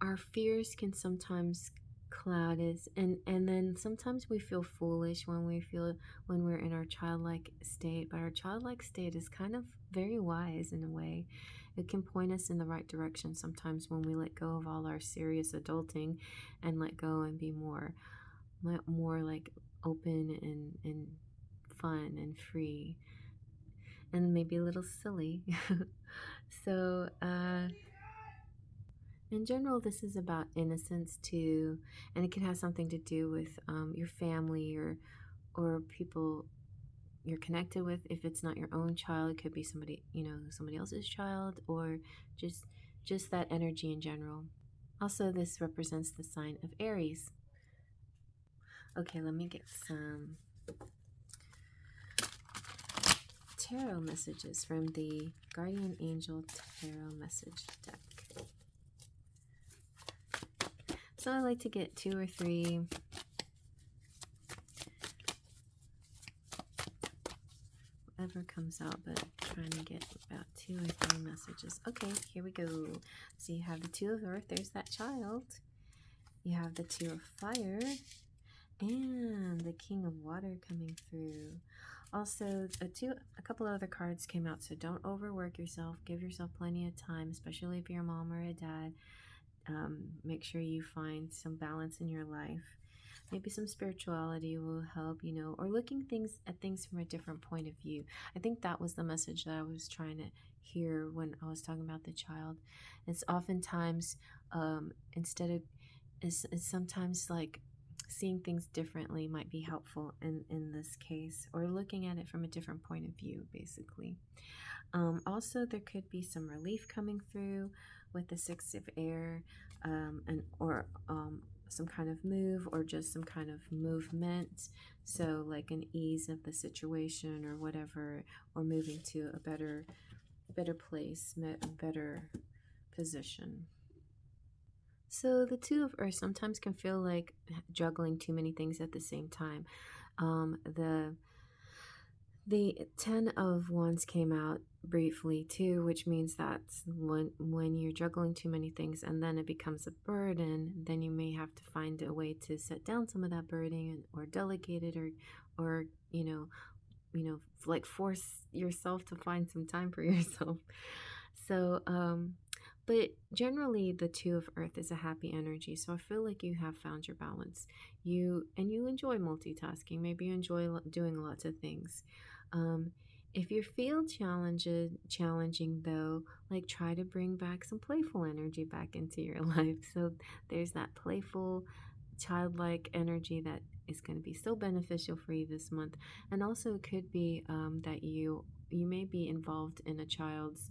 our fears can sometimes cloud us, and then sometimes we feel foolish when we're in our childlike state, but our childlike state is kind of very wise in a way. It can point us in the right direction sometimes when we let go of all our serious adulting and let go and be more like open and fun and free and maybe a little silly. So in general, this is about innocence too, and it can have something to do with your family or people you're connected with. If it's not your own child, it could be somebody else's child, or just that energy in general. Also, this represents the sign of Aries. Okay, let me get some tarot messages from the Guardian Angel Tarot Message deck. So I like to get 2 or 3 whatever comes out, but trying to get about 2 or 3 messages. Okay, here we go. So you have the 2 of Earth, there's that child. You have the 2 of Fire and the King of Water coming through. Also, a couple other cards came out, so don't overwork yourself. Give yourself plenty of time, especially if you're a mom or a dad. Make sure you find some balance in your life. Maybe some spirituality will help, or looking at things from a different point of view. I think that was the message that I was trying to hear when I was talking about the child. It's oftentimes, it's sometimes like seeing things differently might be helpful in this case, or looking at it from a different point of view, basically. Also, there could be some relief coming through with the 6 of Air, or some kind of move, or just some kind of movement. So like an ease of the situation or whatever, or moving to a better place, a better position. So the 2 of Earth sometimes can feel like juggling too many things at the same time. The 10 of Wands came out briefly too, which means that when you're juggling too many things and then it becomes a burden, then you may have to find a way to set down some of that burden or delegate it, or like force yourself to find some time for yourself. So but generally the 2 of Earth is a happy energy, so I feel like you have found your balance. You enjoy multitasking. Maybe you enjoy doing lots of things. If you feel challenging though, like try to bring back some playful energy back into your life. So there's that playful, childlike energy that is going to be so beneficial for you this month. And also it could be that you may be involved in a child's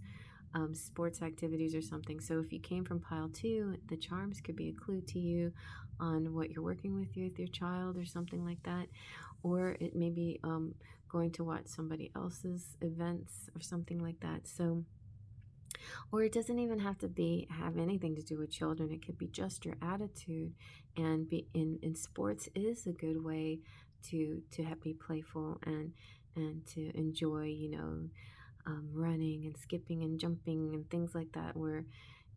sports activities or something. So if you came from pile 2, the charms could be a clue to you on what you're working with your child or something like that. Or it may be going to watch somebody else's events or something like that. So, or it doesn't even have to have anything to do with children. It could be just your attitude, and be in sports is a good way to be playful and to enjoy, running and skipping and jumping and things like that. Where,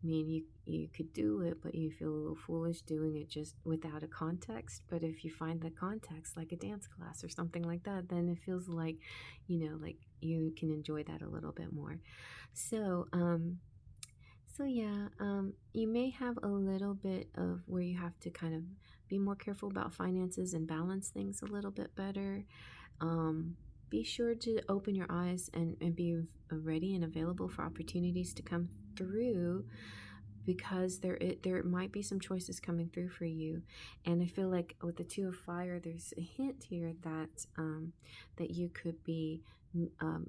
I mean, you could do it, but you feel a little foolish doing it just without a context. But if you find the context, like a dance class or something like that, then it feels like, like you can enjoy that a little bit more. So, you may have a little bit of where you have to kind of be more careful about finances and balance things a little bit better. Um, be sure to open your eyes and be ready and available for opportunities to come through, because there might be some choices coming through for you. And I feel like with the Two of Fire, there's a hint here that you could be um,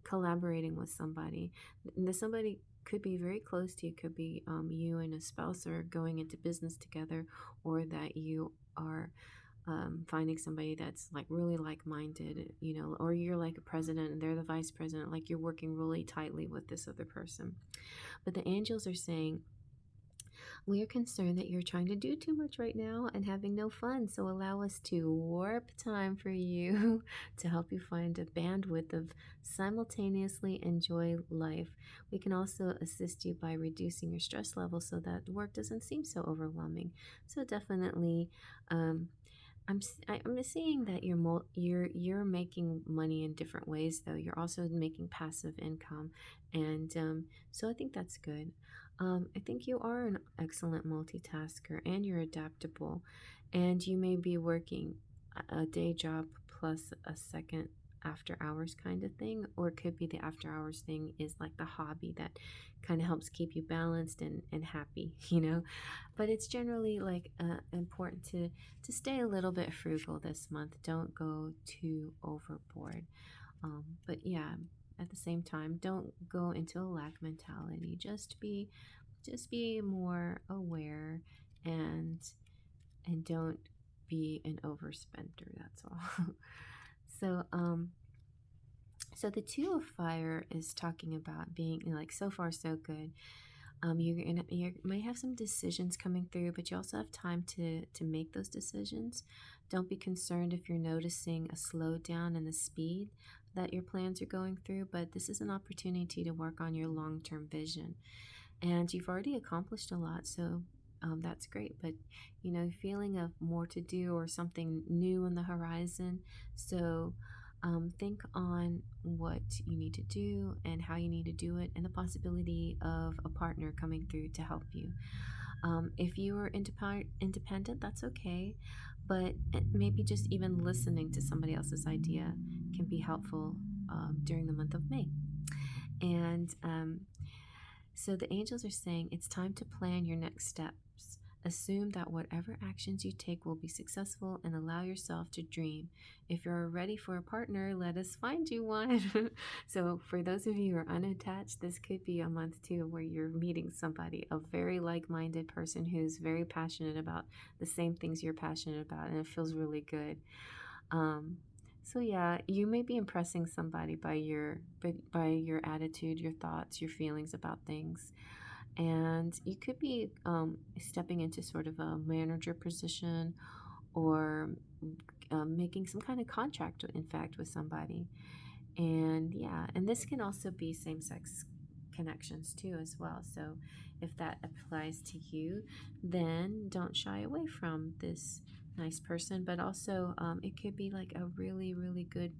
collaborating with somebody. And the somebody could be very close to you. Could be you and a spouse are going into business together, or that you are finding somebody that's like really like-minded, or you're like a president and they're the vice president, like you're working really tightly with this other person. But the angels are saying, we are concerned that you're trying to do too much right now and having no fun, so allow us to warp time for you to help you find a bandwidth of simultaneously enjoy life. We can also assist you by reducing your stress level so that work doesn't seem so overwhelming. So definitely, um, I'm seeing that you're making money in different ways, though. You're also making passive income, and so I think that's good. I think you are an excellent multitasker, and you're adaptable, and you may be working a day job plus a second after hours kind of thing, or it could be the after hours thing is like the hobby that kind of helps keep you balanced and happy, but it's generally like important to stay a little bit frugal this month. Don't go too overboard. But yeah, at the same time, don't go into a lack mentality. Just be more aware, and don't be an overspender. That's all. so so the Two of Fire is talking about being like, so far so good. You may have some decisions coming through, but you also have time to make those decisions. Don't be concerned if you're noticing a slowdown in the speed that your plans are going through, but this is an opportunity to work on your long-term vision. And you've already accomplished a lot, so that's great. But feeling of more to do or something new on the horizon. So think on what you need to do and how you need to do it, and the possibility of a partner coming through to help you. If you are independent, that's okay, but maybe just even listening to somebody else's idea can be helpful during the month of May. And so the angels are saying it's time to plan your next steps. Assume that whatever actions you take will be successful, and allow yourself to dream. If you're ready for a partner, let us find you one. So for those of you who are unattached, this could be a month too where you're meeting somebody, a very like-minded person who's very passionate about the same things you're passionate about, and it feels really good. So yeah, you may be impressing somebody by your attitude, your thoughts, your feelings about things, and you could be stepping into sort of a manager position, or making some kind of contract, in fact, with somebody. And yeah, and this can also be same-sex connections too as well. So if that applies to you, then don't shy away from this nice person. But also it could be like a really, really good,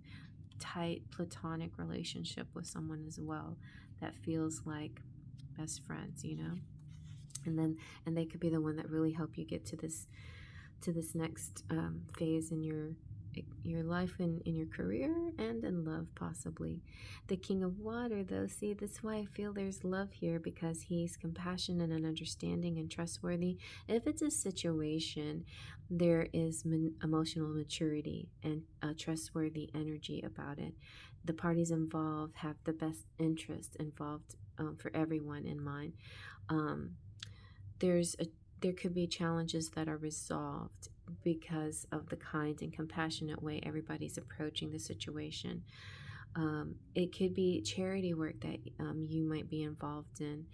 tight platonic relationship with someone as well that feels like best friends, and they could be the one that really help you get to this next phase in your life and in your career and in love, possibly. The King of Water, though, see, that's why I feel there's love here, because he's compassionate and understanding and trustworthy. If it's a situation, there is emotional maturity and a trustworthy energy about it. The parties involved have the best interest involved for everyone in mind. Um, there's a there could be challenges that are resolved because of the kind and compassionate way everybody's approaching the situation. It could be charity work that you might be involved in,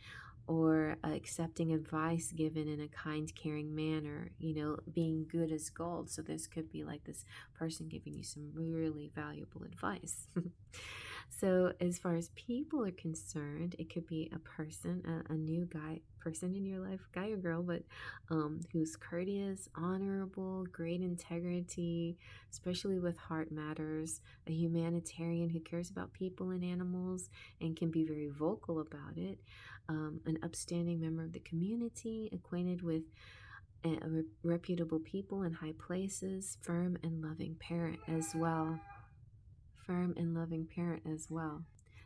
or accepting advice given in a kind, caring manner, being good as gold. So this could be like this person giving you some really valuable advice. So as far as people are concerned, it could be a person, a new person in your life, guy or girl, but who's courteous, honorable, great integrity, especially with heart matters, a humanitarian who cares about people and animals and can be very vocal about it, an upstanding member of the community, acquainted with reputable people in high places, firm and loving parent as well. Firm and loving parent as well.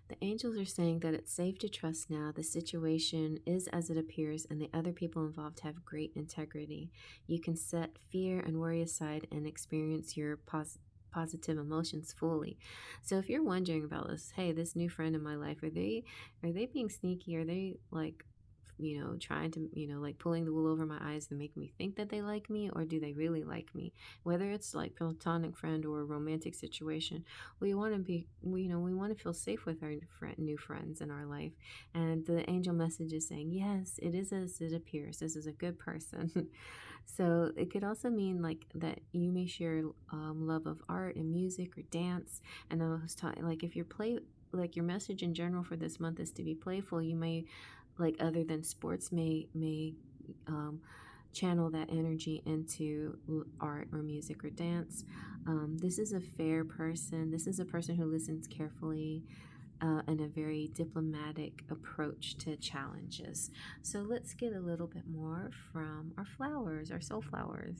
The angels are saying that it's safe to trust now. The situation is as it appears, and the other people involved have great integrity. You can set fear and worry aside and experience your positive emotions fully. So if you're wondering about this, hey, this new friend in my life, are they being sneaky? Are they like trying to, like pulling the wool over my eyes to make me think that they like me, or do they really like me? Whether it's like platonic friend or a romantic situation, we want to we want to feel safe with our new friends in our life. And the angel message is saying, yes, it is as it appears. This is a good person. So it could also mean like that you may share love of art and music or dance. And I was talking like if you're like your message in general for this month is to be playful, you may like other than sports may channel that energy into art or music or dance. This is a fair person. This is a person who listens carefully and a very diplomatic approach to challenges. So let's get a little bit more from our flowers, our soul flowers.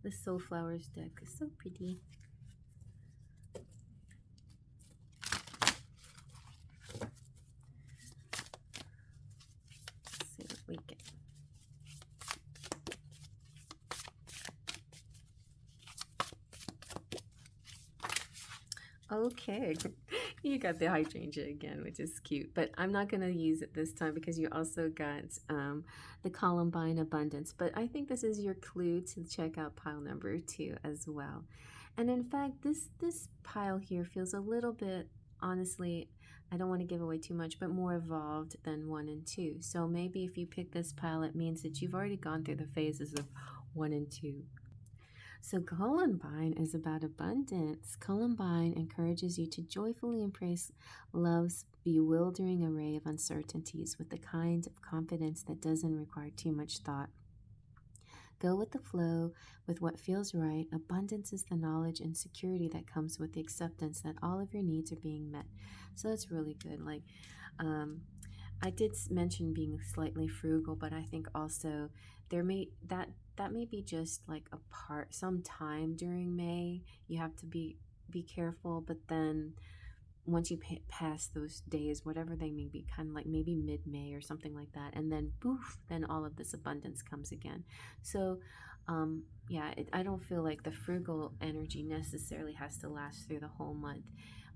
The soul flowers deck is so pretty. Let's see what we get. Okay, you got the hydrangea again, which is cute, but I'm not going to use it this time because you also got the Columbine Abundance. But I think this is your clue to check out pile number 2 as well. And in fact, this pile here feels a little bit, honestly, I don't want to give away too much, but more evolved than 1 and 2. So maybe if you pick this pile, it means that you've already gone through the phases of 1 and 2. So Columbine is about abundance. Columbine encourages you to joyfully embrace love's bewildering array of uncertainties with the kind of confidence that doesn't require too much thought. Go with the flow, with what feels right. Abundance is the knowledge and security that comes with the acceptance that all of your needs are being met. So that's really good. Like, I did mention being slightly frugal, but I think also that may be just like a part sometime during May. You have to be careful, but then once you pass those days, whatever they may be, kind of like maybe mid-May or something like that, and then poof, then all of this abundance comes again. So yeah, I don't feel like the frugal energy necessarily has to last through the whole month,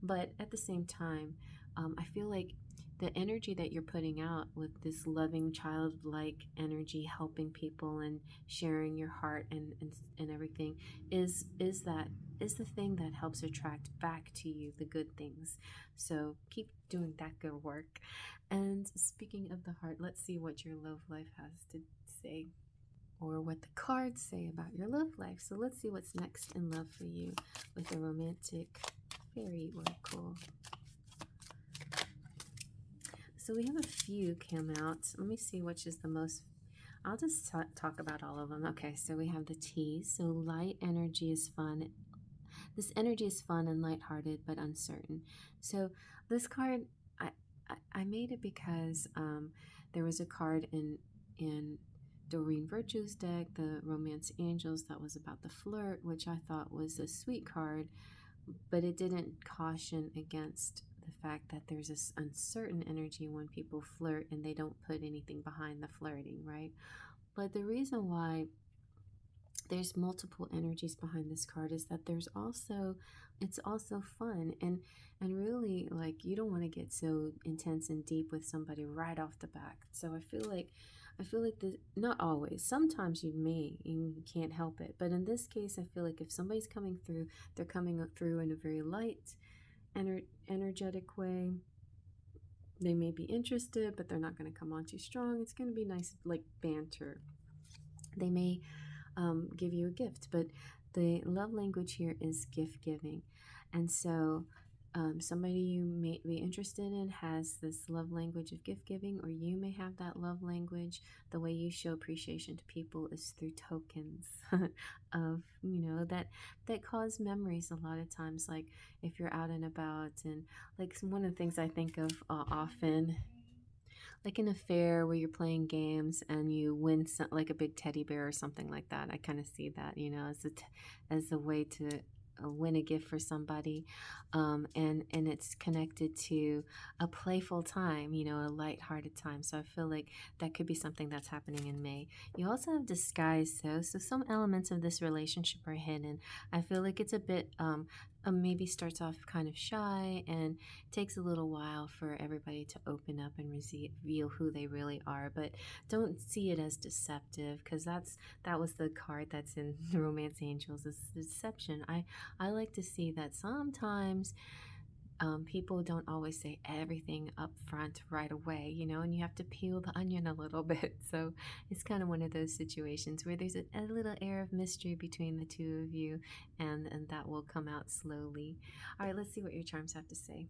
but at the same time, I feel like the energy that you're putting out with this loving childlike energy, helping people and sharing your heart and everything is the thing that helps attract back to you the good things. So keep doing that good work. And speaking of the heart, let's see what your love life has to say, or what the cards say about your love life. So let's see what's next in love for you with the romantic Faery Oracle. So we have a few come out. Let me see which is the most. I'll just talk about all of them. Okay, so we have the T. So light energy is fun. This energy is fun and lighthearted, but uncertain. So this card, I made it because there was a card in Doreen Virtue's deck, the Romance Angels, that was about the flirt, which I thought was a sweet card, but it didn't caution against the fact that there's this uncertain energy when people flirt and they don't put anything behind the flirting, right? But the reason why there's multiple energies behind this card, is that there's also, it's also fun, and really, like, you don't want to get so intense and deep with somebody right off the bat. So I feel like the, not always, sometimes you can't help it, but in this case I feel like if somebody's coming through, they're coming through in a very light, energetic way. They may be interested, but they're not going to come on too strong. It's going to be nice, like banter. They may give you a gift, but the love language here is gift giving. And so somebody you may be interested in has this love language of gift giving, or you may have that love language. The way you show appreciation to people is through tokens of, that cause memories a lot of times. Like if you're out and about, and like one of the things I think of often, like in a fair where you're playing games and you win some, like a big teddy bear or something like that. I kind of see that, as a way to win a gift for somebody, and it's connected to a playful time, a lighthearted time. So I feel like that could be something that's happening in May. You also have disguise, though, so some elements of this relationship are hidden. I feel like it's a bit maybe starts off kind of shy and takes a little while for everybody to open up and reveal who they really are, but don't see it as deceptive, because that was the card that's in Romance Angels, is deception. I like to see that sometimes people don't always say everything up front right away, and you have to peel the onion a little bit. So it's kind of one of those situations where there's a little air of mystery between the two of you, and that will come out slowly. All right, let's see what your charms have to say.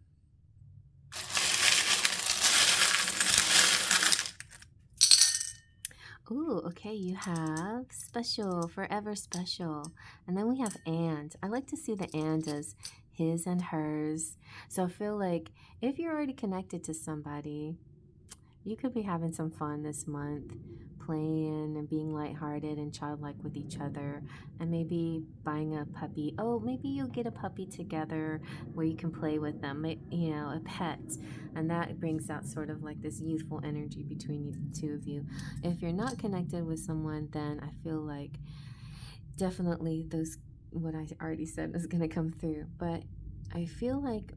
Ooh, okay, you have special, forever special. And then we have and. I like to see the and as his and hers. So I feel like if you're already connected to somebody, you could be having some fun this month, playing and being lighthearted and childlike with each other, and maybe buying a puppy. Oh, maybe you'll get a puppy together where you can play with them, a pet. And that brings out sort of like this youthful energy between the two of you. If you're not connected with someone, then I feel like definitely those, what I already said, is going to come through. But I feel like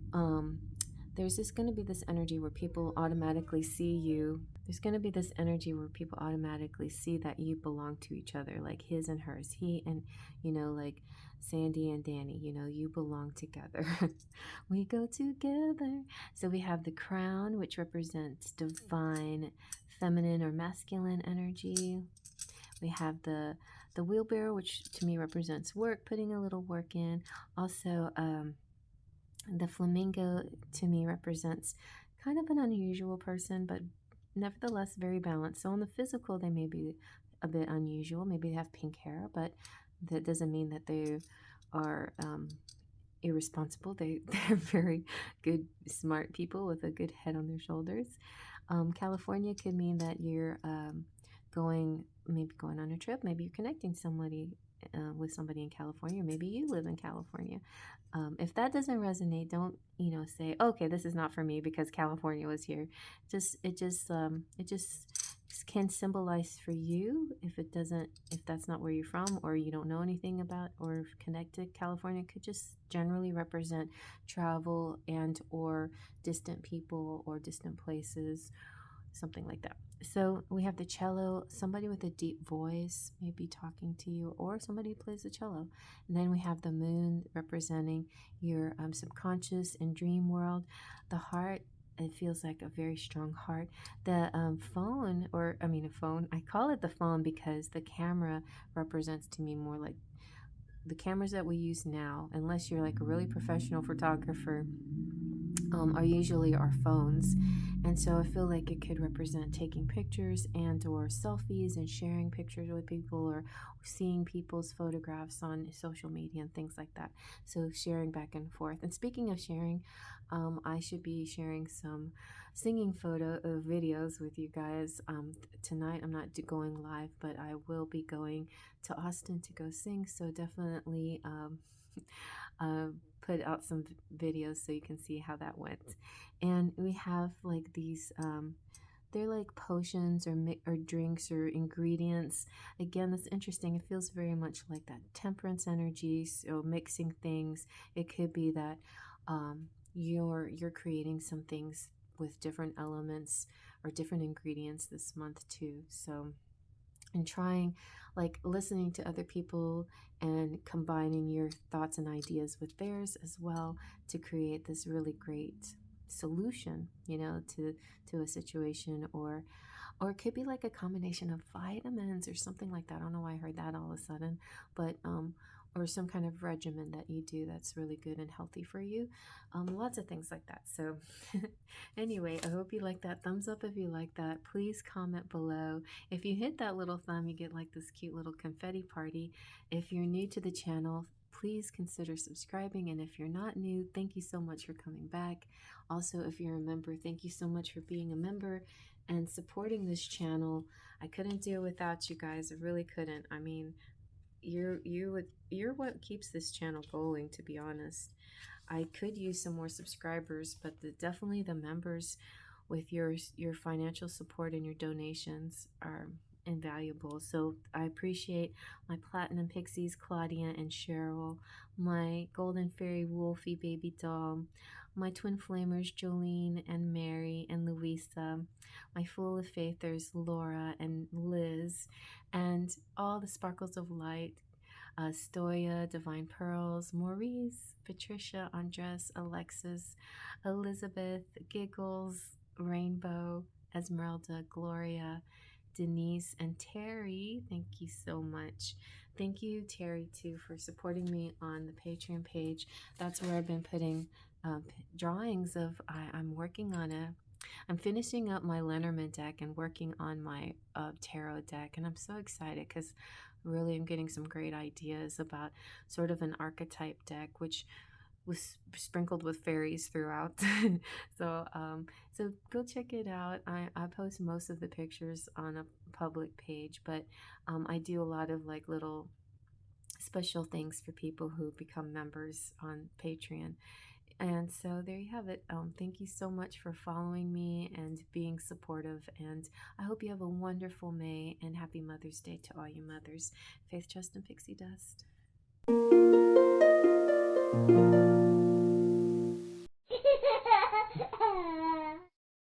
there's just going to be this energy where people automatically see you. There's going to be this energy where people automatically see that you belong to each other, like his and hers. He and, like Sandy and Danny, you belong together. We go together. So we have the crown, which represents divine feminine or masculine energy. We have the wheelbarrow, which to me represents work, putting a little work in. Also, the flamingo to me represents kind of an unusual person, but nevertheless very balanced. So on the physical, they may be a bit unusual. Maybe they have pink hair, but that doesn't mean that they are irresponsible. They're very good, smart people with a good head on their shoulders. California could mean that you're going on a trip. Maybe you're connecting somebody with somebody in California. Maybe you live in California. If that doesn't resonate, don't say, okay, this is not for me because California was here. It just can symbolize for you. If that's not where you're from, or you don't know anything about or connect to California, it could just generally represent travel and or distant people or distant places, something like that. So we have the cello, somebody with a deep voice may be talking to you, or somebody who plays the cello. And then we have the moon representing your subconscious and dream world. The heart, it feels like a very strong heart. The a phone, I call it the phone because the camera represents to me more like the cameras that we use now, unless you're like a really professional photographer, are usually our phones. And so I feel like it could represent taking pictures and or selfies and sharing pictures with people, or seeing people's photographs on social media and things like that. So sharing back and forth. And speaking of sharing, I should be sharing some singing videos with you guys tonight. I'm not going live, but I will be going to Austin to go sing. So definitely put out some videos so you can see how that went. And we have like these they're like potions or drinks or ingredients. Again, that's interesting. It feels very much like that temperance energy, so mixing things. It could be that you're creating some things with different elements or different ingredients this month too. So, and trying, like, listening to other people and combining your thoughts and ideas with theirs as well to create this really great solution, to a situation, or it could be like a combination of vitamins or something like that. I don't know why I heard that all of a sudden, but or some kind of regimen that you do that's really good and healthy for you. Lots of things like that. So anyway, I hope you like that. Thumbs up if you like that. Please comment below. If you hit that little thumb, you get like this cute little confetti party. If you're new to the channel, please consider subscribing. And if you're not new, thank you so much for coming back. Also, if you're a member, thank you so much for being a member and supporting this channel. I couldn't do it without you guys. I really couldn't. I mean, you're what keeps this channel going, to be honest. I could use some more subscribers, but definitely the members with your financial support and your donations are invaluable. So I appreciate my platinum pixies, Claudia and Cheryl, my golden fairy Wolfie baby doll, my twin flamers Jolene and Mary and Louisa, my full of faithers Laura and Liz, and all the sparkles of light, Stoya, Divine Pearls, Maurice, Patricia, Andres, Alexis, Elizabeth, Giggles, Rainbow, Esmeralda, Gloria, Denise, and Terry. Thank you so much. Thank you, Terry, too, for supporting me on the Patreon page. That's where I've been putting drawings of. I'm working on I'm finishing up my Lenormand deck and working on my tarot deck, and I'm so excited because really I'm getting some great ideas about sort of an archetype deck, which was sprinkled with fairies throughout. so so go check it out. I post most of the pictures on a public page, but I do a lot of like little special things for people who become members on Patreon. And so there you have it. Thank you so much for following me and being supportive. And I hope you have a wonderful May, and happy Mother's Day to all you mothers. Faith, Trust, and Pixie Dust.